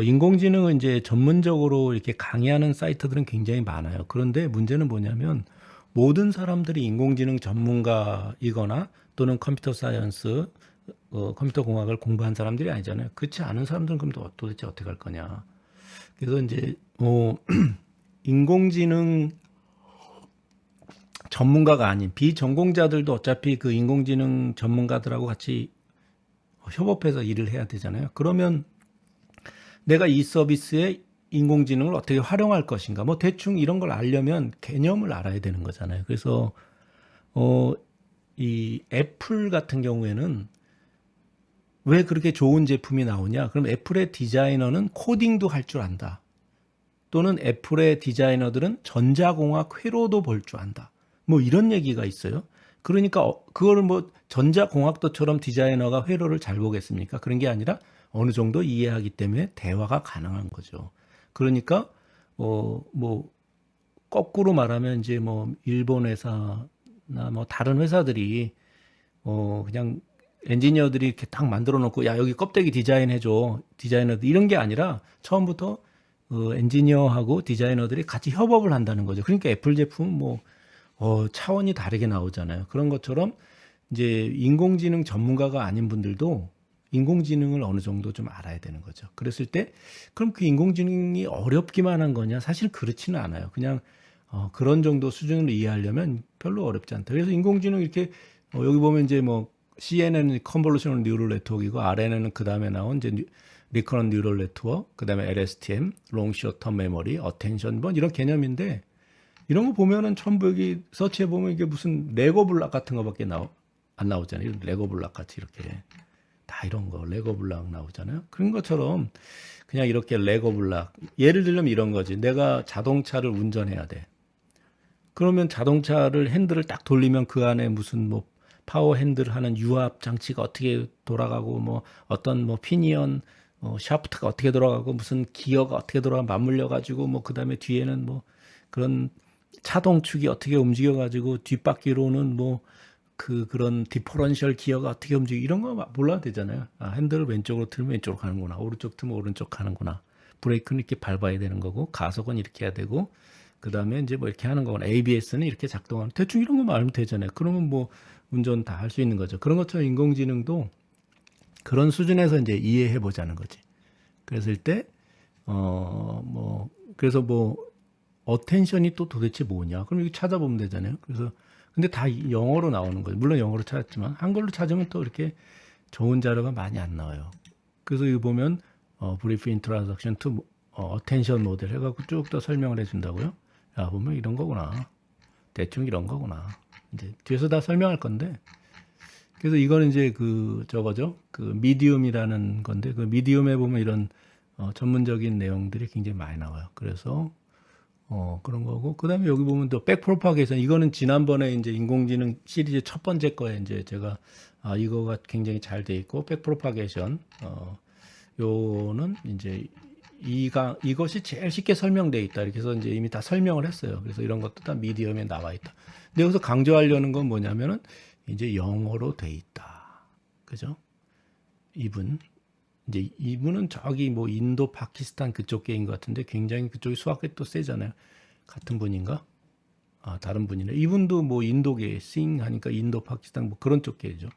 인공지능은 이제 전문적으로 이렇게 강의하는 사이트들은 굉장히 많아요. 그런데 문제는 뭐냐면 모든 사람들이 인공지능 전문가이거나 또는 컴퓨터 사이언스, 컴퓨터 공학을 공부한 사람들이 아니잖아요. 그렇지 않은 사람들은 그럼 도대체 어떻게 할 거냐. 그래서 이제 인공지능 전문가가 아닌 비전공자들도 어차피 그 인공지능 전문가들하고 같이 협업해서 일을 해야 되잖아요. 그러면 내가 이 서비스에 인공지능을 어떻게 활용할 것인가, 뭐 대충 이런 걸 알려면 개념을 알아야 되는 거잖아요. 그래서 어, 이 애플 같은 경우에는 왜 그렇게 좋은 제품이 나오냐? 그럼 애플의 디자이너는 코딩도 할 줄 안다. 또는 애플의 디자이너들은 전자공학 회로도 볼 줄 안다. 뭐 이런 얘기가 있어요. 그러니까 그거를 뭐 전자공학도처럼 디자이너가 회로를 잘 보겠습니까? 그런 게 아니라 어느 정도 이해하기 때문에 대화가 가능한 거죠. 그러니까 뭐 거꾸로 말하면 이제 뭐 일본 회사나 뭐 다른 회사들이 그냥 엔지니어들이 이렇게 딱 만들어 놓고 야 여기 껍데기 디자인해 줘 디자이너들 이런 게 아니라 처음부터 엔지니어하고 디자이너들이 같이 협업을 한다는 거죠. 그러니까 애플 제품은 뭐 차원이 다르게 나오잖아요. 그런 것처럼 이제 인공지능 전문가가 아닌 분들도 인공지능을 어느 정도 좀 알아야 되는 거죠. 그랬을 때 그럼 그 인공지능이 어렵기만 한 거냐? 사실 그렇지는 않아요. 그냥 그런 정도 수준으로 이해하려면 별로 어렵지 않다. 그래서 인공지능 이렇게 여기 보면 이제 뭐 CNN은 컨볼루셔널 뉴럴 네트워크이고 RNN은 그 다음에 나온 이제 리커런 뉴럴 네트워크, 그 다음에 LSTM, 롱 숏텀 메모리, 어텐션 뭐 이런 개념인데 이런 거 보면은 전부 여기 서치해 보면 이게 무슨 레고 블락 같은 거밖에 안 나오잖아요. 레고 블락 같이 이렇게 다 이런 거 레고 블락 나오잖아요. 그런 것처럼 그냥 이렇게 레고 블락 예를 들면 이런 거지. 내가 자동차를 운전해야 돼. 그러면 자동차를 핸들을 딱 돌리면 그 안에 무슨 뭐 파워 핸들 하는 유압 장치가 어떻게 돌아가고 뭐 어떤 뭐 피니언 샤프트가 어떻게 돌아가고 무슨 기어가 어떻게 돌아가 맞물려 가지고 뭐 그다음에 뒤에는 뭐 그런 차동축이 어떻게 움직여 가지고 뒷바퀴로는 뭐 그런 디퍼런셜 기어가 어떻게 움직이고 이런 거 몰라도 되잖아요. 핸들을 왼쪽으로 틀면 왼쪽으로 가는구나. 오른쪽 틀면 오른쪽 가는구나. 브레이크는 이렇게 밟아야 되는 거고 가속은 이렇게 해야 되고 그다음에 이제 뭐 이렇게 하는 거거나 ABS는 이렇게 작동하는 대충 이런 거만 알면 되잖아요. 그러면 뭐 운전 다 할 수 있는 거죠. 그런 것처럼 인공지능도 그런 수준에서 이제 이해해 보자는 거지. 그랬을 때 그래서 뭐 어텐션이 또 도대체 뭐냐? 그럼 이거 찾아보면 되잖아요. 그래서 근데 다 영어로 나오는 거죠. 물론 영어로 찾았지만 한글로 찾으면 또 이렇게 좋은 자료가 많이 안 나와요. 그래서 이거 보면 brief introduction to attention 모델 해갖고 쭉 더 설명을 해준다고요. 야 보면 이런 거구나. 대충 이런 거구나. 이제 뒤에서 다 설명할 건데. 그래서 이거는 이제 그 저거죠. 그 미디움이라는 건데 그 미디움에 보면 이런 전문적인 내용들이 굉장히 많이 나와요. 그래서 그런 거고. 그 다음에 여기 보면 또 백프로파게이션. 이거는 지난번에 이제 인공지능 시리즈 첫 번째 거에 이제 제가, 이거가 굉장히 잘 돼 있고, 백프로파게이션. 요는 이제 이것이 제일 쉽게 설명돼 있다. 이렇게 해서 이제 이미 다 설명을 했어요. 그래서 이런 것도 다 미디엄에 나와 있다. 근데 여기서 강조하려는 건 뭐냐면은 이제 영어로 돼 있다. 그죠? 이분은 저기 뭐 인도, 파키스탄 그쪽 계인 것 같은데 굉장히 그쪽이 수학이 또 세잖아요. 같은 분인가? 다른 분이네. 이분도 뭐 인도계, 싱 하니까 인도, 파키스탄 뭐 그런 쪽 계죠.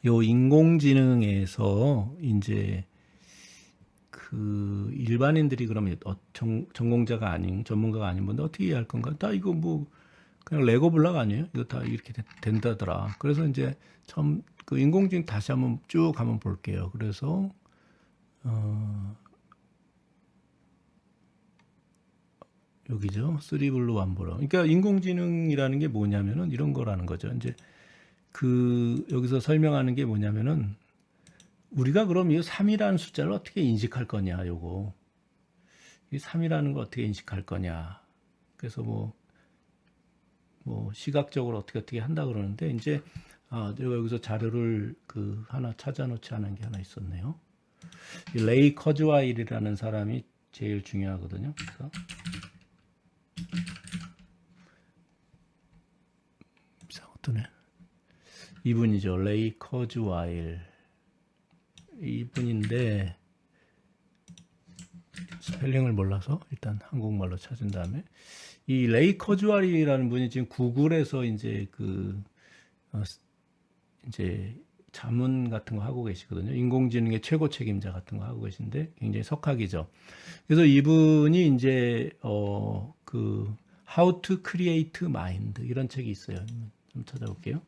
요 인공지능에서 이제 그 일반인들이 그러면 전공자가 아닌, 전문가가 아닌 분들 어떻게 이해할 건가? 나 이거 뭐 그냥 레고 블락 아니에요? 이거 다 이렇게 된다더라. 그래서 이제 처음 그 인공지능 다시 한번 쭉 한번 볼게요. 그래서 여기죠. 쓰리블루 완보라. 그러니까 인공지능이라는 게 뭐냐면은 이런 거라는 거죠. 이제 그 여기서 설명하는 게 뭐냐면은 우리가 그럼 이 3이라는 숫자를 어떻게 인식할 거냐, 요거. 이 3이라는 걸 어떻게 인식할 거냐. 그래서 뭐 시각적으로 어떻게 한다 그러는데 이제 제가 여기서 자료를 그 하나 찾아놓지 않은 게 하나 있었네요. 이 레이 커즈와일이라는 사람이 제일 중요하거든요. 그래서 이상하더네. 이분이죠. 레이 커즈와일. 이분인데 스펠링을 몰라서 일단 한국말로 찾은 다음에 이 레이 커주알이라는 분이 지금 구글에서 이제 어, 이제 자문 같은 거 하고 계시거든요. 인공지능의 최고 책임자 같은 거 하고 계신데 굉장히 석학이죠. 그래서 이분이 이제 How to Create Mind 이런 책이 있어요. 좀 찾아볼게요.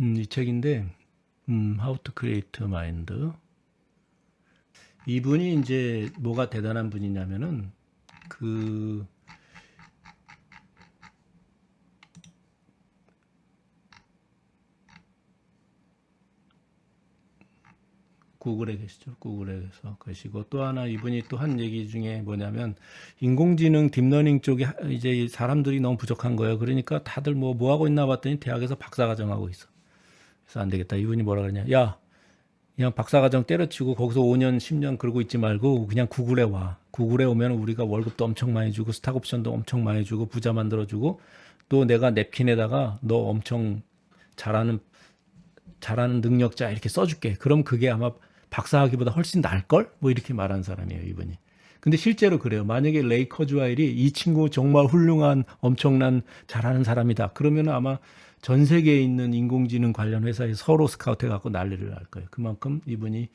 이 책인데 How to Create Mind. 이분이 이제 뭐가 대단한 분이냐면은 구글에 계시죠. 구글에서 계시고 또 하나 이분이 또 한 얘기 중에 뭐냐면 인공지능 딥러닝 쪽에 이제 사람들이 너무 부족한 거예요. 그러니까 다들 뭐 하고 있나 봤더니 대학에서 박사과정 하고 있어. 그래서 안 되겠다. 이분이 뭐라 그러냐. 야, 그냥 박사과정 때려치고 거기서 5년, 10년 그러고 있지 말고 그냥 구글에 와. 구글에 오면 우리가 월급도 엄청 많이 주고 스탁 옵션도 엄청 많이 주고 부자 만들어주고 또 내가 냅킨에다가 너 엄청 잘하는 능력자 이렇게 써줄게. 그럼 그게 아마 박사학위보다 훨씬 나을걸? 뭐 이렇게 말한 사람이에요, 이분이. 근데 실제로 그래요. 만약에 레이 커즈와일이 이 친구 정말 훌륭한 엄청난 잘하는 사람이다. 그러면 아마 전 세계에 있는 인공지능 관련 회사에 서로 스카우트 해갖고 난리를 날 거예요. 그만큼 이분이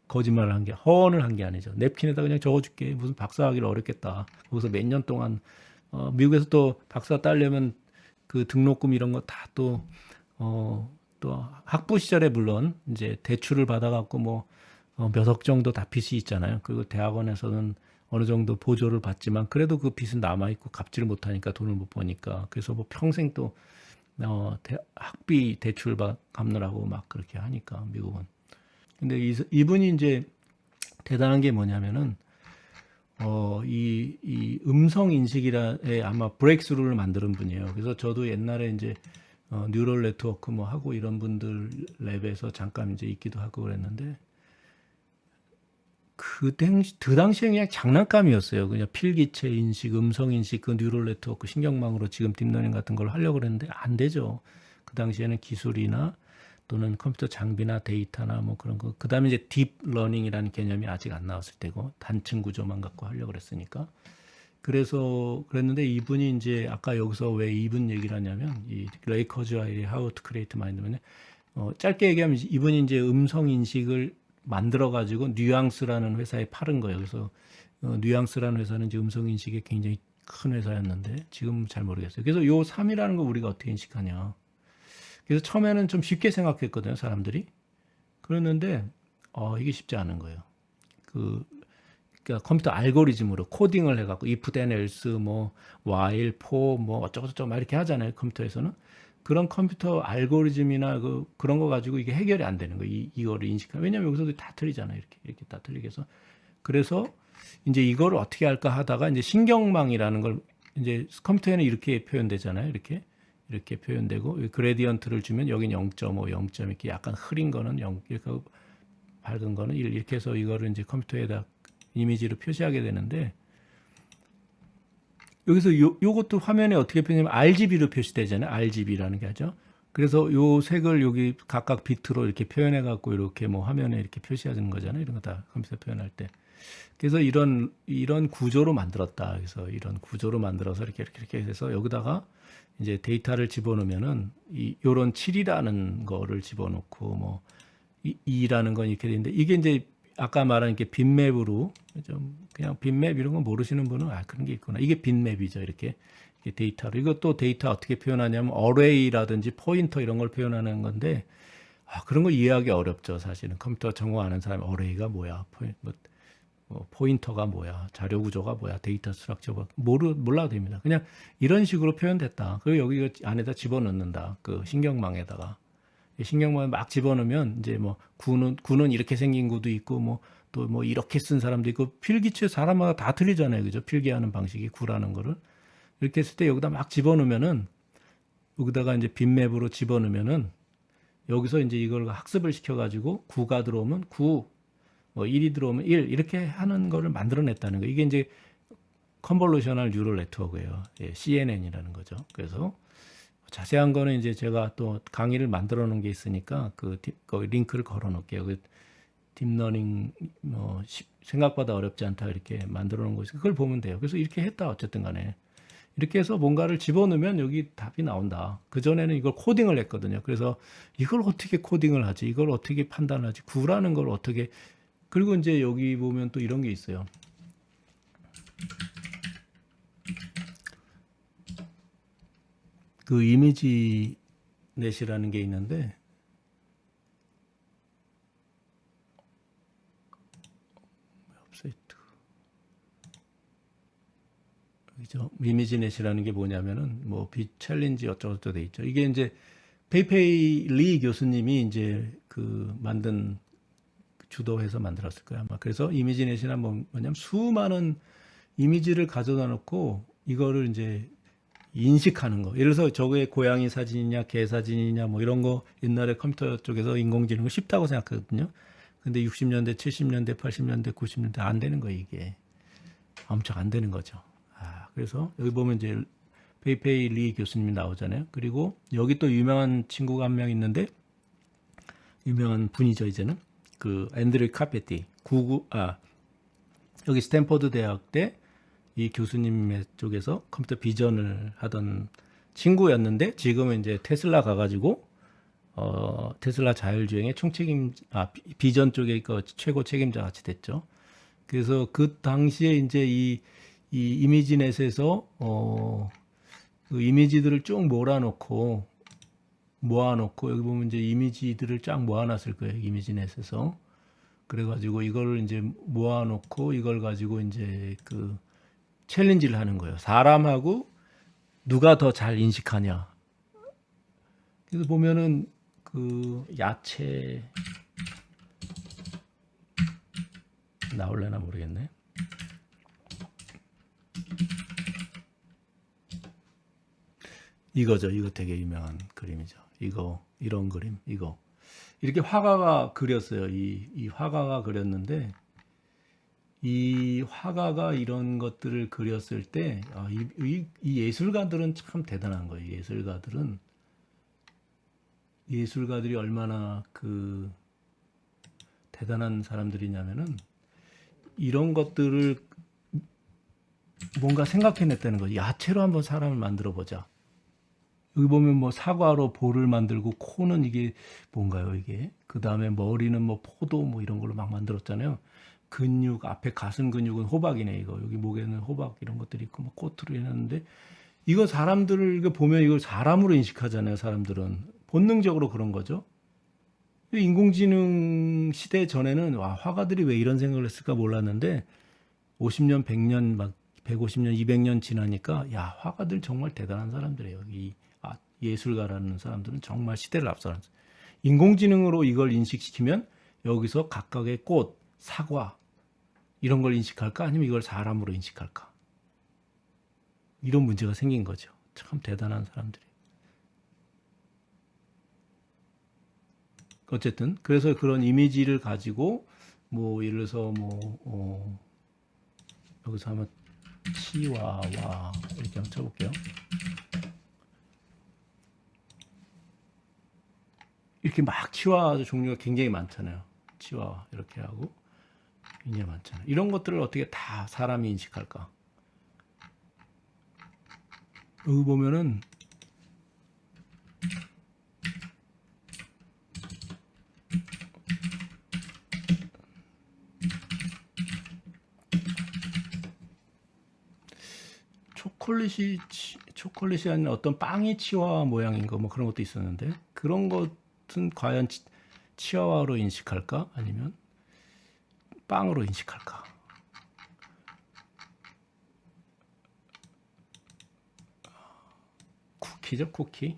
거짓말을 한 게, 허언을 한 게 아니죠. 냅킨에다 그냥 적어줄게. 무슨 박사하기를 어렵겠다. 거기서 몇 년 동안, 미국에서 또 박사 따려면 그 등록금 이런 거 다 또 학부 시절에 물론 이제 대출을 받아갖고 몇 억 정도 다 빚이 있잖아요. 그리고 대학원에서는 어느 정도 보조를 받지만 그래도 그 빚은 남아있고 갚지를 못하니까 돈을 못 버니까 그래서 뭐 평생 또 학비 대출 갚느라고 막 그렇게 하니까 미국은. 근데 이분이 이제 대단한 게 뭐냐면은 이 음성 인식이라에 아마 브레이크스루를 만드는 분이에요. 그래서 저도 옛날에 이제 뉴럴 네트워크 뭐 하고 이런 분들 랩에서 잠깐 이제 있기도 하고 그랬는데 그 당시에 그냥 장난감이었어요. 그냥 필기체 인식, 음성 인식, 그 뉴럴 네트워크, 신경망으로 지금 딥러닝 같은 걸 하려고 그랬는데 안 되죠. 그 당시에는 기술이나 또는 컴퓨터 장비나 데이터나 뭐 그런 거. 그 다음에 이제 딥러닝이라는 개념이 아직 안 나왔을 때고 단층 구조만 갖고 하려고 그랬으니까. 그래서 그랬는데 이분이 이제 아까 여기서 왜 이분 얘기를 하냐면 이 레이 커즈와일의 How to Create Mind면 짧게 얘기하면 이분이 이제 음성 인식을 만들어 가지고 뉘앙스라는 회사에 팔은 거예요. 그래서 뉘앙스라는 회사는 이제 음성 인식에 굉장히 큰 회사였는데 지금 잘 모르겠어요. 그래서 요 3이라는 거 우리가 어떻게 인식하냐. 그래서 처음에는 좀 쉽게 생각했거든요, 사람들이. 그랬는데 이게 쉽지 않은 거예요. 그러니까 컴퓨터 알고리즘으로 코딩을 해갖고 if then else 뭐 while for 뭐 어쩌고저쩌고 막 이렇게 하잖아요, 컴퓨터에서는. 그런 컴퓨터 알고리즘이나 그런 거 가지고 이게 해결이 안 되는 거예요. 이거를 인식하면. 왜냐면 여기서도 다 틀리잖아요. 이렇게 다 틀리게 해서. 그래서 이제 이걸 어떻게 할까 하다가 이제 신경망이라는 걸 이제 컴퓨터에는 이렇게 표현되잖아요. 이렇게 표현되고 그레디언트를 주면 여긴 0.5, 0. 이렇게 약간 흐린 거는 0, 이렇게 밝은 거는 1 이렇게 해서 이거를 이제 컴퓨터에다 이미지로 표시하게 되는데 여기서 요것도 화면에 어떻게 표현하면 RGB로 표시되잖아요. RGB라는 게 하죠. 그래서 요 색을 여기 각각 비트로 이렇게 표현해 갖고 이렇게 뭐 화면에 이렇게 표시하는 거잖아요. 이런 거 다 컴퓨터 표현할 때. 그래서 이런 구조로 만들었다. 그래서 이런 구조로 만들어서 이렇게 해서 여기다가 이제 데이터를 집어넣으면은 요런 7이라는 거를 집어넣고 뭐 2라는 건 이렇게 되는데 이게 이제 아까 말한 이렇게 빈맵으로 좀 그냥 빈맵 이런 거 모르시는 분은 그런 게 있구나. 이게 빈맵이죠. 이렇게 데이터로. 이것도 데이터 어떻게 표현하냐면 어레이라든지 포인터 이런 걸 표현하는 건데 그런 거 이해하기 어렵죠. 사실은 컴퓨터 전공하는 사람이 어레이가 뭐야, 포인터가 뭐야, 자료 구조가 뭐야, 데이터 스트럭처가 몰라도 됩니다. 그냥 이런 식으로 표현됐다. 그리고 여기 안에다 집어넣는다. 그 신경망에다가. 신경망에 막 집어넣으면 이제 뭐 구는 이렇게 생긴 구도 있고 뭐 또 뭐 이렇게 쓴 사람도 있고 필기체 사람마다 다 틀리잖아요. 그죠? 필기하는 방식이 구라는 거를. 이렇게 했을 때 여기다 막 집어넣으면은 여기다가 이제 빈맵으로 집어넣으면은 여기서 이제 이걸 학습을 시켜가지고 9가 들어오면 9, 뭐 1이 들어오면 1 이렇게 하는 거를 만들어냈다는 거예요. 이게 이제 컨볼루셔널 뉴럴 네트워크예요. 예, CNN이라는 거죠. 그래서 자세한 거는 이제 제가 또 강의를 만들어 놓은 게 있으니까 그 링크를 걸어 놓을게요. 그 딥러닝 생각보다 어렵지 않다 이렇게 만들어 놓은 거 있어요. 그걸 보면 돼요. 그래서 이렇게 했다 어쨌든 간에. 이렇게 해서 뭔가를 집어넣으면 여기 답이 나온다. 그전에는 이걸 코딩을 했거든요. 그래서 이걸 어떻게 코딩을 하지? 이걸 어떻게 판단하지? 구라는 걸 어떻게. 그리고 이제 여기 보면 또 이런 게 있어요. 그 이미지 넷이라는 게 있는데 그죠? 이미지넷이라는 게 뭐냐면은 뭐 빛 챌린지 어쩌고저쩌고 돼 있죠. 이게 이제 페이페이 리 교수님이 이제 그 만든 주도해서 만들었을 거야 아마. 그래서 이미지넷이란 뭐냐면 수많은 이미지를 가져다 놓고 이거를 이제 인식하는 거. 예를 들어서 저게 고양이 사진이냐 개 사진이냐 뭐 이런 거 옛날에 컴퓨터 쪽에서 인공지능은 쉽다고 생각하거든요. 근데 60년대, 70년대, 80년대, 90년대 안 되는 거예요, 이게. 엄청 안 되는 거죠. 그래서 여기 보면 이제 페이페이 리 교수님이 나오잖아요. 그리고 여기 또 유명한 친구가 한 명 있는데 유명한 분이죠, 이제는. 그 앤드류 카페티. 여기 스탠퍼드 대학 때 이 교수님 쪽에서 컴퓨터 비전을 하던 친구였는데 지금은 이제 테슬라 가가지고 테슬라 자율주행의 비전 쪽에 그 최고 책임자 같이 됐죠. 그래서 그 당시에 이제 이 이미지넷에서 그 이미지들을 쭉 모아놓고 여기 보면 이제 이미지들을 쫙 모아놨을 거예요. 이미지넷에서. 그래가지고 이걸 이제 모아놓고 이걸 가지고 이제 그 챌린지를 하는 거예요. 사람하고 누가 더 잘 인식하냐. 그래서 보면은 그 야채 나올려나 모르겠네. 이거죠. 이거 되게 유명한 그림이죠. 이런 그림, 이거. 이렇게 화가가 그렸어요. 이 화가가 그렸는데, 이 화가가 이런 것들을 그렸을 때, 이 예술가들은 참 대단한 거예요. 예술가들이 얼마나 그 대단한 사람들이냐면은, 이런 것들을 뭔가 생각해냈다는 거죠. 야채로 한번 사람을 만들어 보자. 여기 보면 뭐 사과로 볼을 만들고 코는 이게 뭔가요, 이게? 그 다음에 머리는 뭐 포도 뭐 이런 걸로 막 만들었잖아요. 근육, 앞에 가슴 근육은 호박이네, 이거. 여기 목에는 호박 이런 것들이 있고 막 코트로 해놨는데 이거 사람들을 보면 이걸 사람으로 인식하잖아요, 사람들은. 본능적으로 그런 거죠. 인공지능 시대 전에는 와, 화가들이 왜 이런 생각을 했을까 몰랐는데 50년, 100년, 막 150년, 200년 지나니까 야, 화가들 정말 대단한 사람들이에요. 예술가라는 사람들은 정말 시대를 앞서는. 인공지능으로 이걸 인식시키면 여기서 각각의 꽃, 사과 이런 걸 인식할까? 아니면 이걸 사람으로 인식할까? 이런 문제가 생긴 거죠. 참 대단한 사람들이. 어쨌든 그래서 그런 이미지를 가지고 뭐 예를 들어서 여기서 한번 치와와 이렇게 한번 쳐볼게요. 이렇게 막 치와 종류가 굉장히 많잖아요. 치와 이렇게 하고 굉장히 많잖아요. 이런 것들을 어떻게 다 사람이 인식할까? 여기 보면은 초콜릿이 아니라 어떤 빵이 치와와 모양인 거 뭐 그런 것도 있었는데 그런 것은 과연 치와와로 인식할까? 아니면 빵으로 인식할까? 쿠키죠, 쿠키.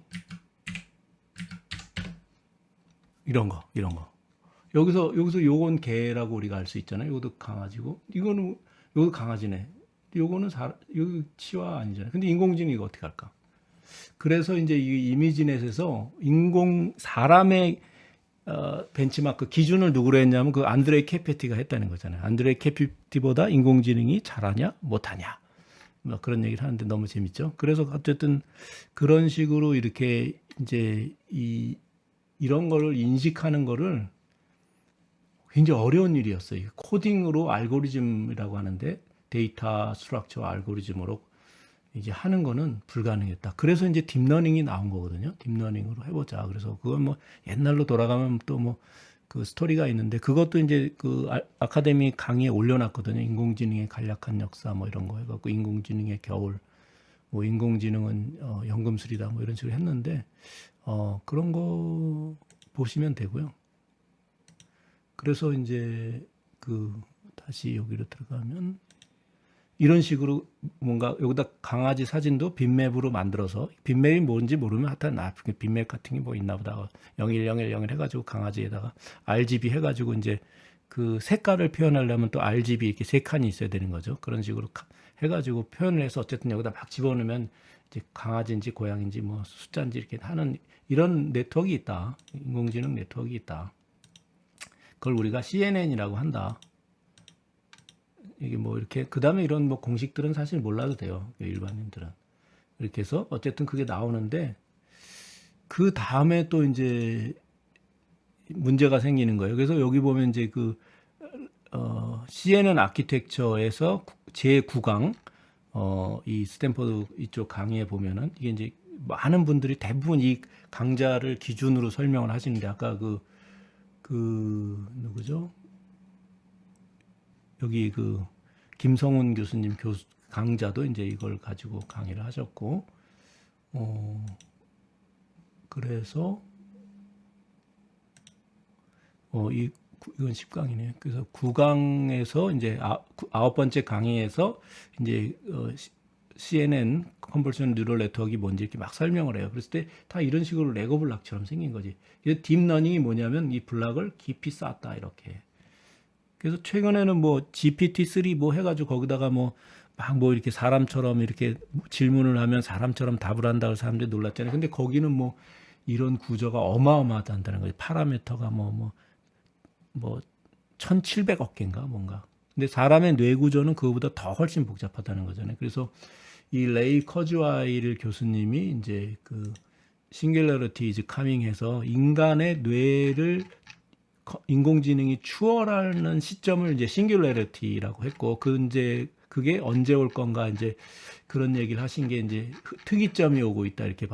이런 거. 여기서 요건 개라고 우리가 알 수 있잖아요. 요것도 강아지고, 요것도 강아지네. 요거는 여기 치와 아니잖아요. 근데 인공지능이 이거 어떻게 할까? 그래서 이제 이 이미지넷에서 사람의 벤치마크 기준을 누구로 했냐면 그 안드레이 캐피티가 했다는 거잖아요. 안드레이 캐피티보다 인공지능이 잘하냐 못하냐. 뭐 그런 얘기를 하는데 너무 재밌죠. 그래서 어쨌든 그런 식으로 이렇게 이제 이런 거를 인식하는 거를 굉장히 어려운 일이었어요. 코딩으로 알고리즘이라고 하는데 데이터 스트럭처 알고리즘으로 이제 하는 거는 불가능했다. 그래서 이제 딥러닝이 나온 거거든요. 딥러닝으로 해보자. 그래서 그건 뭐 옛날로 돌아가면 또 뭐 그 스토리가 있는데 그것도 이제 그 아카데미 강의에 올려놨거든요. 인공지능의 간략한 역사 뭐 이런 거 해갖고 인공지능의 겨울, 뭐 인공지능은 연금술이다 뭐 이런 식으로 했는데 그런 거 보시면 되고요. 그래서 이제 그 다시 여기로 들어가면 이런 식으로 뭔가 여기다 강아지 사진도 빗맵으로 만들어서 빗맵이 뭔지 모르면 하여튼 빗맵 같은 게 뭐 있나 보다 010101 해가지고 강아지에다가 RGB 해가지고 이제 그 색깔을 표현하려면 또 RGB 이렇게 세 칸이 있어야 되는 거죠. 그런 식으로 해가지고 표현을 해서 어쨌든 여기다 막 집어넣으면 이제 강아지인지 고양인지 뭐 숫자인지 이렇게 하는 이런 네트워크가 있다. 인공지능 네트워크가 있다. 그걸 우리가 CNN이라고 한다. 이게 뭐 이렇게 그 다음에 이런 뭐 공식들은 사실 몰라도 돼요. 일반인들은 이렇게 해서 어쨌든 그게 나오는데 그 다음에 또 이제 문제가 생기는 거예요. 그래서 여기 보면 이제 그 CNN 아키텍처에서 제 9강 이 스탠퍼드 이쪽 강의에 보면은 이게 이제 많은 분들이 대부분 이 강좌를 기준으로 설명을 하시는데 아까 그 누구죠? 여기 그 김성훈 교수님 강좌도 이제 이걸 가지고 강의를 하셨고, 그래서 이건 10강이네요. 그래서 9강에서 이제 아홉 번째 강의에서 이제 CNN 컨볼루션 뉴럴 네트워크가 뭔지 이렇게 막 설명을 해요. 그랬을 때 다 이런 식으로 레고 블락처럼 생긴 거지. 딥러닝이 뭐냐면 이 블락을 깊이 쌓았다 이렇게. 그래서 최근에는 뭐 GPT-3 뭐 해가지고 거기다가 뭐 막 뭐 이렇게 사람처럼 이렇게 질문을 하면 사람처럼 답을 한다고 사람들이 놀랐잖아요. 근데 거기는 뭐 이런 구조가 어마어마하다는 거예요. 파라미터가 뭐 1700억 개인가 뭔가. 근데 사람의 뇌 구조는 그거보다 더 훨씬 복잡하다는 거잖아요. 그래서 이 레이 커즈와일 교수님이 이제 그 싱귤러리티 이즈 카밍해서 인간의 뇌를 인공지능이 추월하는 시점을 이제 싱귤러리티라고 했고 이제 그게 언제 올 건가 이제 그런 얘기를 하신 게 이제 특이점이 오고 있다 이렇게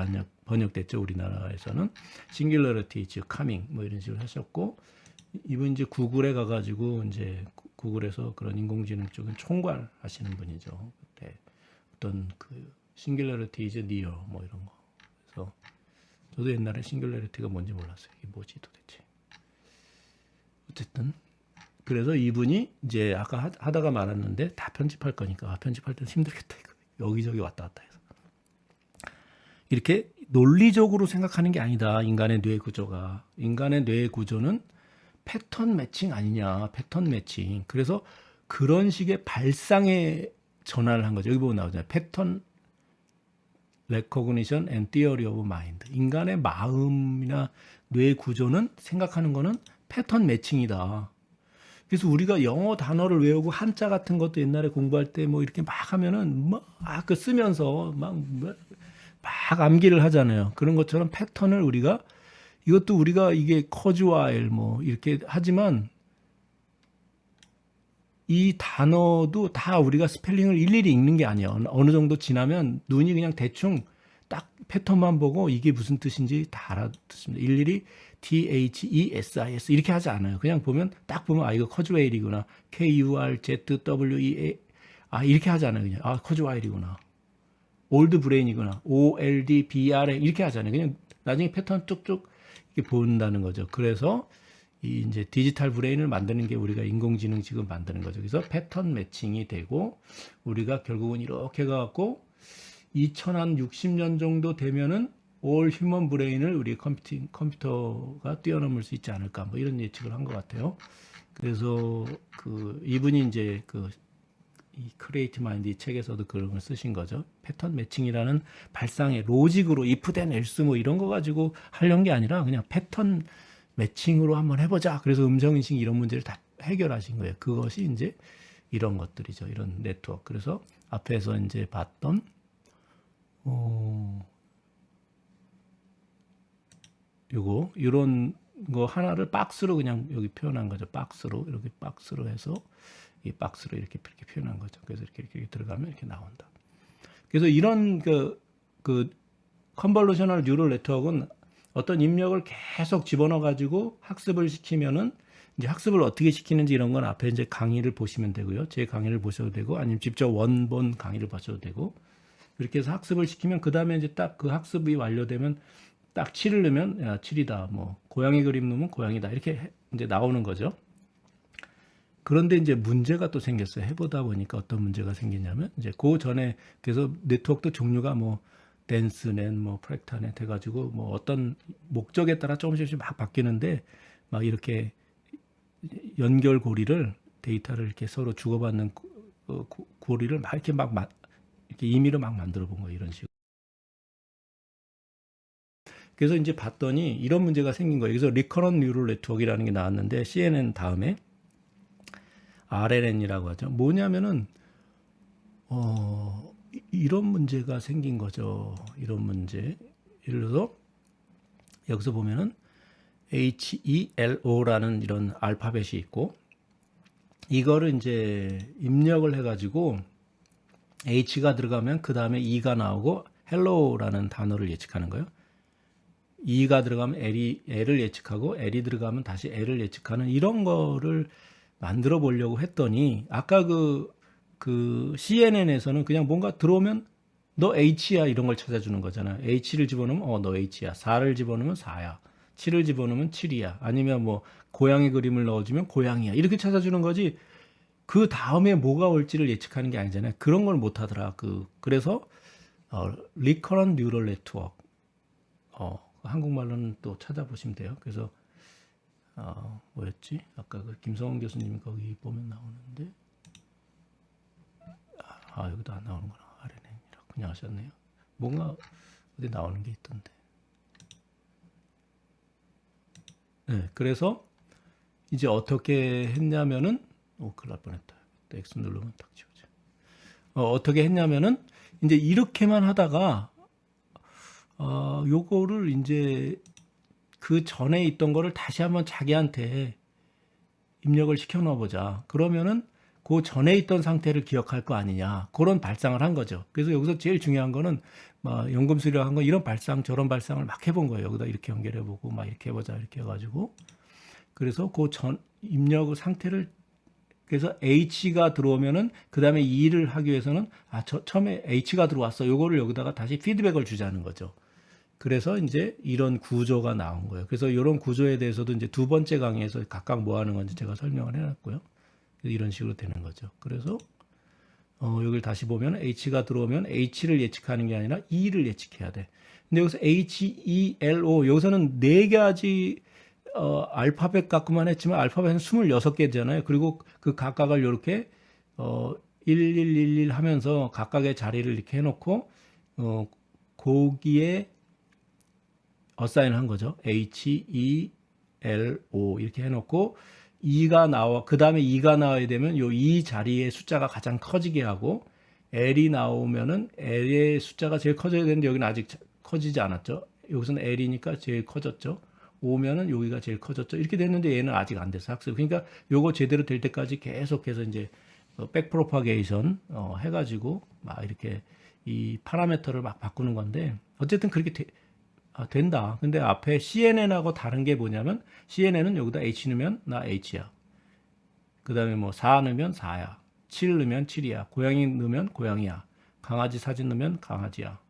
번역됐죠. 우리나라에서는 싱귤러리티 이즈 카밍 뭐 이런 식으로 하셨고 이분 이제 구글에 가가지고 이제 구글에서 그런 인공지능 쪽은 총괄하시는 분이죠. 그때 어떤 그 싱귤러리티 이즈 니어 뭐 이런 거. 그래서 저도 옛날에 싱귤러리티가 뭔지 몰랐어요. 이게 뭐지 도대체. 어쨌든 그래서 이분이 이제 아까 하다가 말았는데 다 편집할 거니까 편집할 때는 힘들겠다 이거. 여기저기 왔다 갔다 해서 이렇게 논리적으로 생각하는 게 아니다. 인간의 뇌 구조가 인간의 뇌 구조는 패턴 매칭 아니냐. 패턴 매칭. 그래서 그런 식의 발상의 전환을 한 거죠. 여기 보면 나오잖아요. 패턴 recognition and theory of mind. 인간의 마음이나 뇌 구조는 생각하는 거는 패턴 매칭이다. 그래서 우리가 영어 단어를 외우고 한자 같은 것도 옛날에 공부할 때 뭐 이렇게 막 하면은 막 그 쓰면서 막 암기를 하잖아요. 그런 것처럼 패턴을 이것도 우리가 이게 커즈와일 뭐 이렇게 하지만 이 단어도 다 우리가 스펠링을 일일이 읽는 게 아니에요. 어느 정도 지나면 눈이 그냥 대충 딱 패턴만 보고 이게 무슨 뜻인지 다 알아듣습니다. 일일이 THESIS 이렇게 하지 않아요. 그냥 딱 보면 이거 커즈웨일이구나. KURZWEA 이렇게 하지 않아요. 그냥 커즈웨일이구나. 올드 브레인이구나. OLDBRA 이렇게 하잖아요. 그냥 나중에 패턴 쭉쭉 이렇게 본다는 거죠. 그래서 이제 디지털 브레인을 만드는 게 우리가 인공지능 지금 만드는 거죠. 그래서 패턴 매칭이 되고 우리가 결국은 이렇게 가갖고 2060년 정도 되면은 올 휴먼 브레인을 우리 컴퓨터가 뛰어넘을 수 있지 않을까 뭐 이런 예측을 한 것 같아요. 그래서 이분이 이제 이 크리에이트 마인드 이 책에서도 그런 걸 쓰신 거죠. 패턴 매칭이라는 발상의 로직으로 if then else 뭐 이런 거 가지고 하려는 게 아니라 그냥 패턴 매칭으로 한번 해보자. 그래서 음성인식 이런 문제를 다 해결하신 거예요. 그것이 이제 이런 것들이죠. 이런 네트워크. 그래서 앞에서 이제 봤던 요거 이런 거 하나를 박스로 그냥 여기 표현한 거죠. 박스로 이렇게 박스로 해서 이 박스로 이렇게 표현한 거죠. 그래서 이렇게 들어가면 이렇게 나온다. 그래서 이런 그 컨볼루셔널 뉴럴 네트워크는 어떤 입력을 계속 집어넣어 가지고 학습을 시키면은 이제 학습을 어떻게 시키는지 이런 건 앞에 이제 강의를 보시면 되고요. 제 강의를 보셔도 되고 아니면 직접 원본 강의를 보셔도 되고 이렇게 해서 학습을 시키면 그 다음에 이제 딱 그 학습이 완료되면 딱 7을 넣으면 야, 7이다. 뭐 고양이 그림 넣으면 고양이다. 이렇게 이제 나오는 거죠. 그런데 이제 문제가 또 생겼어요. 해보다 보니까 어떤 문제가 생기냐면 이제 그 전에 그래서 네트워크도 종류가 뭐 덴스넷, 뭐 프랙타넷 해가지고 뭐 어떤 목적에 따라 조금씩 막 바뀌는데 막 이렇게 연결 고리를 데이터를 이렇게 서로 주고받는 고리를 막 이렇게 이렇게 임의로 막 만들어 본 거예요. 이런 식으로. 그래서 이제 봤더니 이런 문제가 생긴 거예요. 그래서 리커런 뉴럴 네트워크라는 게 나왔는데 CNN 다음에 RNN이라고 하죠. 뭐냐면은 이런 문제가 생긴 거죠. 이런 문제. 예를 들어서 여기서 보면은 HELO라는 이런 알파벳이 있고 이거를 이제 입력을 해가지고 H가 들어가면 그 다음에 E가 나오고 hello라는 단어를 예측하는 거예요. E가 들어가면 L을 예측하고 L이 들어가면 다시 L을 예측하는 이런 거를 만들어 보려고 했더니 아까 그 CNN에서는 그냥 뭔가 들어오면 너 H야 이런 걸 찾아주는 거잖아. H를 집어넣으면 너 H야. 4를 집어넣으면 4야. 7을 집어넣으면 7이야. 아니면 뭐 고양이 그림을 넣어주면 고양이야. 이렇게 찾아주는 거지. 그 다음에 뭐가 올지를 예측하는 게 아니잖아요. 그런 걸 못 하더라. 그래서 리커런 뉴럴 네트워크. 한국말로는 또 찾아보시면 돼요. 그래서 뭐였지? 아까 그 김성원 교수님이 거기 보면 나오는데 여기도 안 나오는구나. RNN이라고 그냥 하셨네요. 뭔가 어디 나오는 게 있던데. 네, 그래서 이제 어떻게 했냐면은 큰일 날 뻔했다. X 누르면 딱 지워져. 어떻게 했냐면은 이제 이렇게만 하다가 요거를 이제 그 전에 있던 거를 다시 한번 자기한테 입력을 시켜 넣어보자. 그러면은 그 전에 있던 상태를 기억할 거 아니냐. 그런 발상을 한 거죠. 그래서 여기서 제일 중요한 거는 막 연금술이라고 한 거 이런 발상 저런 발상을 막 해본 거예요. 여기다 이렇게 연결해보고 막 이렇게 해보자 이렇게 해가지고 그래서 그 전 입력 상태를 그래서 H가 들어오면은 그 다음에 E를 하기 위해서는 처음에 H가 들어왔어. 요거를 여기다가 다시 피드백을 주자는 거죠. 그래서 이제 이런 구조가 나온 거예요. 그래서 이런 구조에 대해서도 이제 두 번째 강의에서 각각 뭐 하는 건지 제가 설명을 해놨고요. 이런 식으로 되는 거죠. 그래서 여기를 다시 보면 H가 들어오면 H를 예측하는 게 아니라 E를 예측해야 돼. 근데 여기서 HELO 여기서는 네 가지 알파벳 갖고만 했지만 알파벳은 26개잖아요. 그리고 그 각각을 이렇게 1111 하면서 각각의 자리를 이렇게 해놓고 거기에 어사인을 한 거죠. HELO 이렇게 해놓고 E가 나와 그 다음에 E가 나와야 되면 요 E 자리의 숫자가 가장 커지게 하고 L이 나오면은 L의 숫자가 제일 커져야 되는데 여기는 아직 커지지 않았죠. 여기서는 L이니까 제일 커졌죠. 오면은 여기가 제일 커졌죠. 이렇게 됐는데 얘는 아직 안 됐어 학습. 그러니까 요거 제대로 될 때까지 계속해서 이제 백 프로파게이션 해가지고 막 이렇게 이 파라미터를 막 바꾸는 건데 어쨌든 그렇게 된다. 근데 앞에 CNN하고 다른 게 뭐냐면 CNN은 여기다 H 넣으면 나 H야. 그 다음에 뭐 4 넣으면 4야. 7 넣으면 7이야. 고양이 넣으면 고양이야. 강아지 사진 넣으면 강아지야.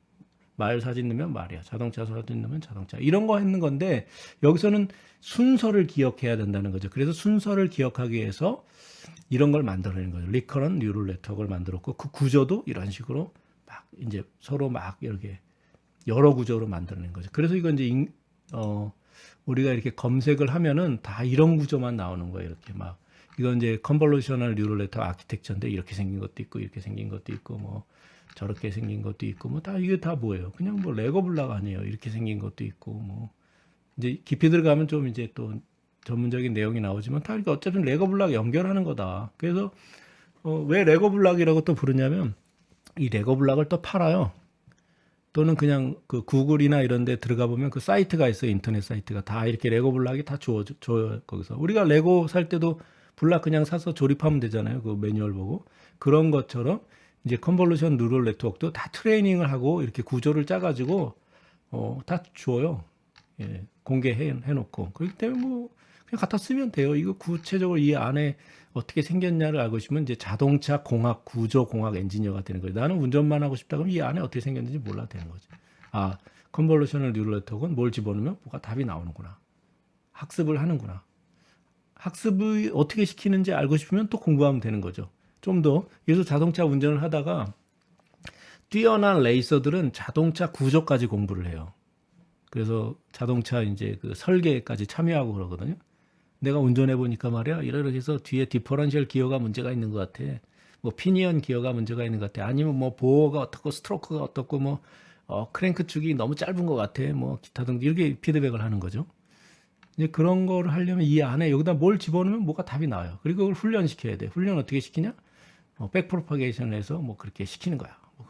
말 사진 넣으면 말이야. 자동차 사진 넣으면 자동차. 이런 거 했는 건데 여기서는 순서를 기억해야 된다는 거죠. 그래서 순서를 기억하기 위해서 이런 걸 만들어내는 거죠. 리커런 뉴럴 네트워크를 만들었고 그 구조도 이런 식으로 막 이제 서로 막 이렇게 여러 구조로 만들어낸 거죠. 그래서 이건 이제 우리가 이렇게 검색을 하면은 다 이런 구조만 나오는 거예요. 이렇게 막 이건 이제 컨볼루셔널 뉴럴 네트워크 아키텍처인데 이렇게 생긴 것도 있고 이렇게 생긴 것도 있고 뭐 저렇게 생긴 것도 있고 뭐 다 이게 다 뭐예요? 그냥 뭐 레고 블락 아니에요. 이렇게 생긴 것도 있고 뭐 이제 깊이 들어가면 좀 이제 또 전문적인 내용이 나오지만 다 이렇게 어쨌든 레고 블락 연결하는 거다. 그래서 왜 레고 블락이라고 또 부르냐면 이 레고 블락을 또 팔아요. 또는 그냥 그 구글이나 이런 데 들어가 보면 그 사이트가 있어요. 인터넷 사이트가 다 이렇게 레고 블락이 다 줘요. 거기서. 우리가 레고 살 때도 블락 그냥 사서 조립하면 되잖아요. 그 매뉴얼 보고. 그런 것처럼 이제 컨볼루션 뉴럴 네트워크도 다 트레이닝을 하고 이렇게 구조를 짜가지고 다 줘요. 예, 공개해 놓고. 그렇기 때문에 뭐 그냥 갖다 쓰면 돼요. 이거 구체적으로 이 안에 어떻게 생겼냐를 알고 싶으면 이제 자동차 공학 구조 공학 엔지니어가 되는 거예요. 나는 운전만 하고 싶다 그러면 이 안에 어떻게 생겼는지 몰라도 되는 거죠. 아, 컨볼루셔널 뉴럴 네트워크는 뭘 집어넣으면 뭐가 답이 나오는구나. 학습을 하는구나. 학습을 어떻게 시키는지 알고 싶으면 또 공부하면 되는 거죠. 좀 더. 그래서 자동차 운전을 하다가 뛰어난 레이서들은 자동차 구조까지 공부를 해요. 그래서 자동차 이제 그 설계까지 참여하고 그러거든요. 내가 운전해 보니까 말이야, 이렇게 해서 뒤에 디퍼런셜 기어가 문제가 있는 것 같아. 뭐 피니언 기어가 문제가 있는 것 같아. 아니면 뭐 보어가 어떻고 스트로크가 어떻고 뭐 크랭크 축이 너무 짧은 것 같아. 뭐 기타 등등 이렇게 피드백을 하는 거죠. 이제 그런 거를 하려면 이 안에 여기다 뭘 집어넣으면 뭐가 답이 나와요. 그리고 그걸 훈련시켜야 돼. 훈련 어떻게 시키냐? 백프로파게이션을 해서 뭐 그렇게 시키는 거야. 뭐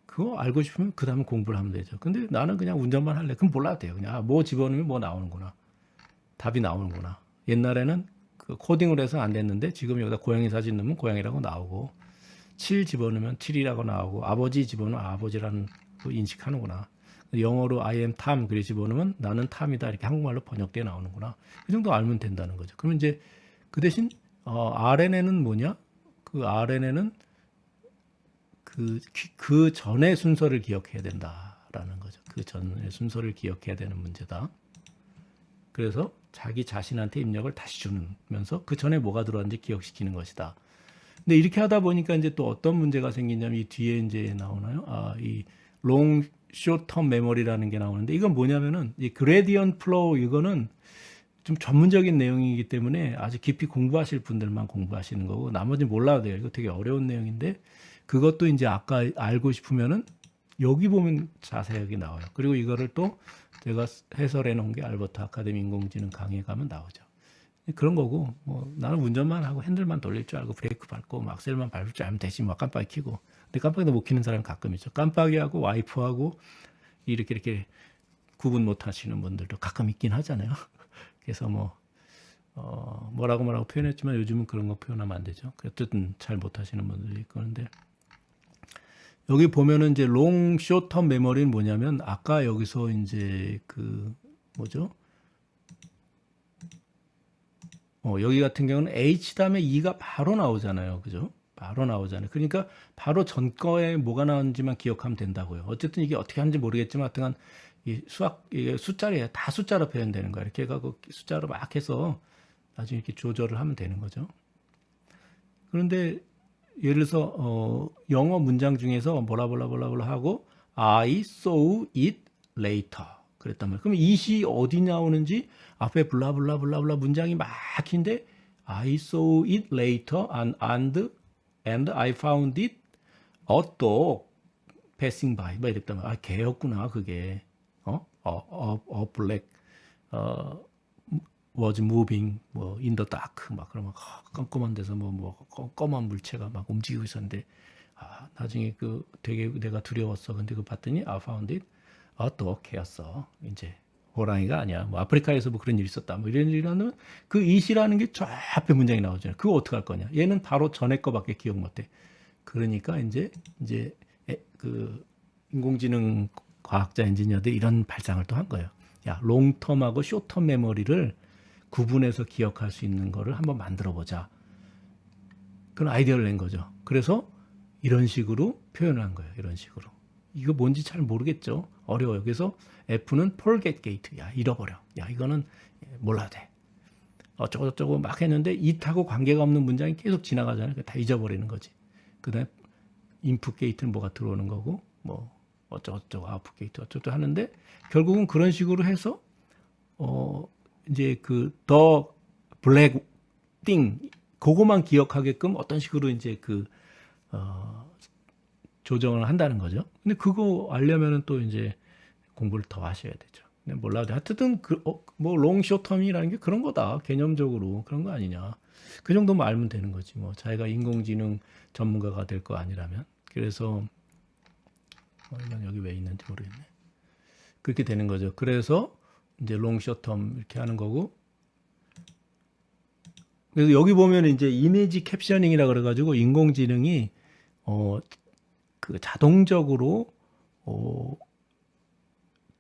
그거 알고 싶으면 그 다음에 공부를 하면 되죠. 근데 나는 그냥 운전만 할래. 그럼 몰라도 돼요. 그냥 뭐 집어넣으면 뭐 나오는구나. 답이 나오는구나. 옛날에는 그 코딩을 해서 안 됐는데 지금 여기다 고양이 사진 넣으면 고양이라고 나오고 7 집어넣으면 7이라고 나오고 아버지 집어넣으면 아버지라는 거 인식하는구나. 영어로 I am Tom 그래 집어넣으면 나는 탐이다 이렇게 한국말로 번역돼 나오는구나. 그 정도 알면 된다는 거죠. 그러면 이제 그 대신 RNN은 뭐냐? 그 RNN은 그 전의 순서를 기억해야 된다라는 거죠. 그 전의 순서를 기억해야 되는 문제다. 그래서 자기 자신한테 입력을 다시 주면서 그 전에 뭐가 들어왔는지 기억시키는 것이다. 근데 이렇게 하다 보니까 이제 또 어떤 문제가 생기냐면 이 뒤에 이제 나오나요? 이 long short term memory라는 게 나오는데 이건 뭐냐면은 이 gradient flow 이거는 좀 전문적인 내용이기 때문에 아주 깊이 공부하실 분들만 공부하시는 거고 나머지 몰라도 돼요. 이거 되게 어려운 내용인데 그것도 이제 아까 알고 싶으면은 여기 보면 자세하게 나와요. 그리고 이거를 또 제가 해설해 놓은 게 알버트 아카데미 인공지능 강의에 가면 나오죠. 그런 거고 뭐 나는 운전만 하고 핸들만 돌릴 줄 알고 브레이크 밟고 막 악셀만 밟을 줄 알면 되지 뭐 깜빡이 켜고. 근데 깜빡이도 못 켜는 사람이 가끔 있죠. 깜빡이하고 와이프하고 이렇게 구분 못 하시는 분들도 가끔 있긴 하잖아요. 그래서 뭐라고 표현했지만 요즘은 그런 거 표현하면 안 되죠. 어쨌든 잘 못 하시는 분들이 있고 그런데 여기 보면은 이제 롱 쇼텀 메모리는 뭐냐면 아까 여기서 이제 그 뭐죠? 여기 같은 경우는 H 다음에 E가 바로 나오잖아요. 그죠? 바로 나오잖아요. 그러니까 바로 전 거에 뭐가 나오는지만 기억하면 된다고요. 어쨌든 이게 어떻게 하는지 모르겠지만 하여튼 이 수학 이게 숫자리에 다 숫자로 표현되는 거야. 이렇게 해갖고 숫자로 막 해서 나중에 이렇게 조절을 하면 되는 거죠. 그런데 예를 들어서 영어 문장 중에서 뭐라 하고 I saw it later 그랬단 말이에요. 그럼 it이 어디 나오는지 앞에 블라블라블라블라 문장이 막힌데 I saw it later and I found it a dog passing by 뭐 이랬단 말이에요. 개였구나 그게. a black was moving 뭐 in the dark 막 그러면 깜깜한 데서 뭐 검은 물체가 막 움직이고 있었는데 나중에 그 되게 내가 두려웠어. 근데 그 봤더니 I found it a dog였어. 이제 호랑이가 아니야. 뭐 아프리카에서 뭐 그런 일이 있었다. 뭐 이런 일이 나면 그 it이라는 게 저 앞에 문장이 나오잖아요. 그거 어떻게 할 거냐? 얘는 바로 전에 거밖에 기억 못 해. 그러니까 이제 그 인공지능 과학자 엔지니어들 이런 발상을 또 한 거예요. 야, 롱텀하고 쇼텀 메모리를 구분해서 기억할 수 있는 거를 한번 만들어 보자. 그런 아이디어를 낸 거죠. 그래서 이런 식으로 표현을 한 거예요. 이런 식으로. 이거 뭔지 잘 모르겠죠. 어려워요. 그래서 F는 forget gate. 야, 잃어버려. 야, 이거는 몰라도 돼. 어쩌고저쩌고 막 했는데 it하고 관계가 없는 문장이 계속 지나가잖아요. 다 잊어버리는 거지. 그 다음에 input gate는 뭐가 들어오는 거고 뭐 어쩌고저쩌고 아웃풋 게이트 어쩌고 하는데 결국은 그런 식으로 해서 이제 그 더 블랙 띵 그거만 기억하게끔 어떤 식으로 이제 조정을 한다는 거죠. 근데 그거 알려면은 또 이제 공부를 더 하셔야 되죠. 근데 몰라도 하여튼 뭐 롱 쇼텀이라는 게 그런 거다. 개념적으로 그런 거 아니냐. 그 정도만 알면 되는 거지. 뭐 자기가 인공지능 전문가가 될 거 아니라면. 그래서 이건 여기 왜 있는지 모르겠네. 그렇게 되는 거죠. 그래서 이제 롱, 숏텀 이렇게 하는 거고. 그래서 여기 보면 이제 이미지 캡셔닝이라 그래가지고 인공지능이 그 자동적으로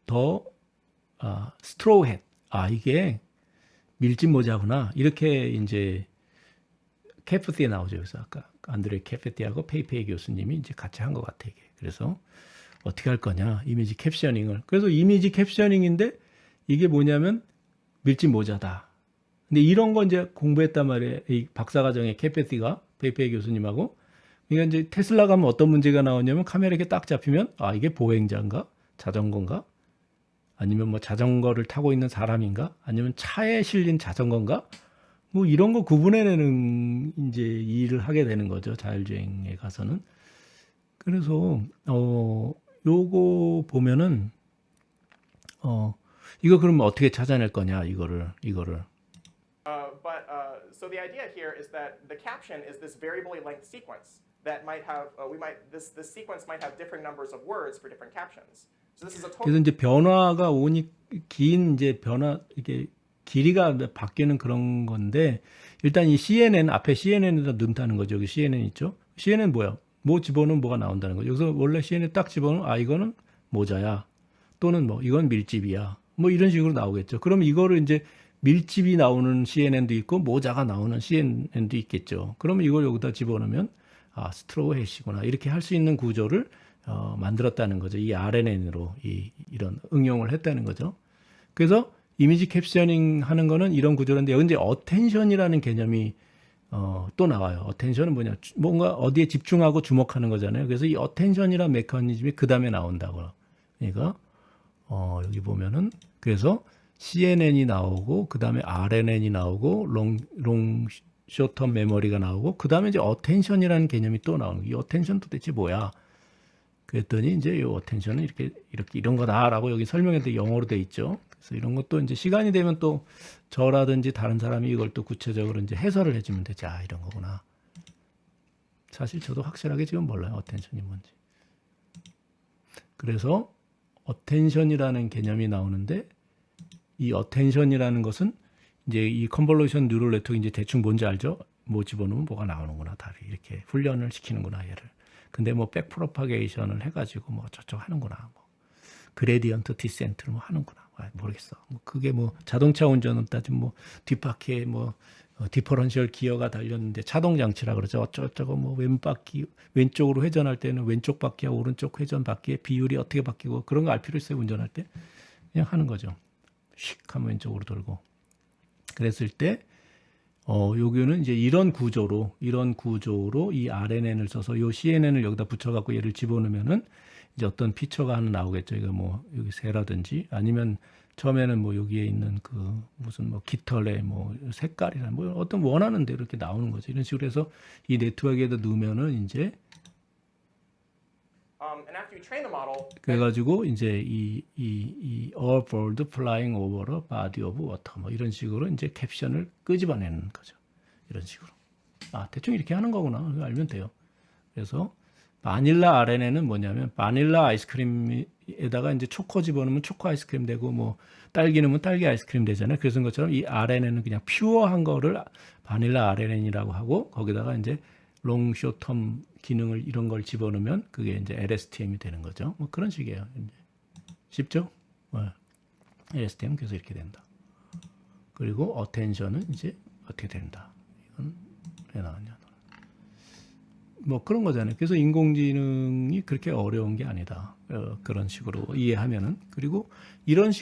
더 스트로우햇 이게 밀짚 모자구나 이렇게 이제 캐프티에 나오죠. 그래서 아까 안드레 캐프티하고 페이페이 교수님이 이제 같이 한 것 같아 이게. 그래서 어떻게 할 거냐 이미지 캡셔닝을. 그래서 이미지 캡셔닝인데 이게 뭐냐면 밀짚 모자다. 근데 이런 거 이제 공부했단 말이에요. 이 박사과정에 캐프티가 페이페이 교수님하고. 그러니까 이제 테슬라 가면 어떤 문제가 나오냐면 카메라 이렇게 딱 잡히면 이게 보행자인가 자전거인가 아니면 뭐 자전거를 타고 있는 사람인가 아니면 차에 실린 자전거인가 뭐 이런 거 구분해내는 이제 일을 하게 되는 거죠. 자율주행에 가서는. 그래서 요거 보면은 이거 그러면 어떻게 찾아낼 거냐 이거를. So the idea here is that the caption is this variably length sequence that might have this sequence might have different numbers of words for different captions. So this is a 그래서 total. 이제 변화가 오니 긴 이제 변화 이게 길이가 바뀌는 그런 건데 일단 이 CNN 앞에 CNN에다 넣는다는 거죠. 여기 CNN 있죠. CNN 뭐야? 뭐 집어넣으면 뭐가 나온다는 거죠. 여기서 원래 CNN 딱 집어넣으면 이거는 모자야. 또는 뭐 이건 밀집이야. 뭐 이런 식으로 나오겠죠. 그럼 이거를 이제 밀집이 나오는 CNN도 있고 모자가 나오는 CNN도 있겠죠. 그러면 이걸 여기다 집어넣으면 스트로우 해시구나 이렇게 할 수 있는 구조를 만들었다는 거죠. 이 RNN으로 이런 응용을 했다는 거죠. 그래서 이미지 캡셔닝 하는 거는 이런 구조인데 여기 이제 어텐션이라는 개념이 또 나와요. 어텐션은 뭐냐? 뭔가 어디에 집중하고 주목하는 거잖아요. 그래서 이 어텐션이라는 메커니즘이 그 다음에 나온다고. 그러니까 여기 보면은 그래서 CNN이 나오고 그 다음에 RNN이 나오고 롱 숏텀 메모리가 나오고 그 다음에 이제 어텐션이라는 개념이 또 나오는 거예요. 이 어텐션 도대체 뭐야? 그랬더니 이제 이 어텐션은 이렇게 이런 거다라고 여기 설명했는데 영어로 돼 있죠. 그래서 이런 것도 이제 시간이 되면 또 저라든지 다른 사람이 이걸 또 구체적으로 이제 해설을 해주면 되지. 이런 거구나. 사실 저도 확실하게 지금 몰라요. 어텐션이 뭔지. 그래서 어텐션이라는 개념이 나오는데 이 어텐션이라는 것은 이제 이 컨볼루션 뉴럴 네트워크 이제 대충 뭔지 알죠? 뭐 집어넣으면 뭐가 나오는구나. 다리 이렇게 훈련을 시키는구나 얘를. 근데 뭐 백프로파게이션을 해가지고 뭐 저쪽 하는구나. 뭐 그레디언트 디센트를 뭐 하는구나. 모르겠어. 뭐 그게 뭐 자동차 운전은 따지면 뭐 뒷바퀴에 뭐 디퍼런셜 기어가 달렸는데 차동 장치라 그러죠. 어쩌고 뭐 왼바퀴 왼쪽으로 회전할 때는 왼쪽 바퀴와 오른쪽 회전 바퀴의 비율이 어떻게 바뀌고 그런 거 알 필요 있어요. 운전할 때 그냥 하는 거죠. 휙 하면 왼쪽으로 돌고. 그랬을 때 여기는 이제 이런 구조로 이 RNN을 써서 요 CNN을 여기다 붙여갖고 얘를 집어넣으면은 이제 어떤 피처가 하나 나오겠죠. 이거 뭐 여기 새라든지 아니면 처음에는 뭐 여기에 있는 그 무슨 뭐 깃털의 뭐 색깔이나 뭐 어떤 원하는 대로 이렇게 나오는 거죠. 이런 식으로 해서 이 네트워크에다 넣으면은 이제 And after you train the model, 그래가지고 이제 이 all bird flying over a body of water 뭐 이런 식으로 이제 캡션을 끄집어내는 거죠. 이런 식으로. 대충 이렇게 하는 거구나. 이거 알면 돼요. 그래서 바닐라 RNN은 뭐냐면 바닐라 아이스크림에다가 이제 초코 집어넣으면 초코 아이스크림 되고 뭐 딸기 넣으면 딸기 아이스크림 되잖아요. 그래서 것처럼 이 RNN은 그냥 퓨어한 거를 바닐라 RNN이라고 하고 거기다가 이제 롱 숏텀 기능을 이런 걸 집어넣으면 그게 이제 LSTM이 되는 거죠. 뭐 그런 식이에요. 이제. 쉽죠? LSTM 그래서 이렇게 된다. 그리고 어텐션은 이제 어떻게 된다. 이건 왜 나왔냐? 뭐 그런 거잖아요. 그래서 인공지능이 그렇게 어려운 게 아니다. 그런 식으로 이해하면은 그리고 이런 식으로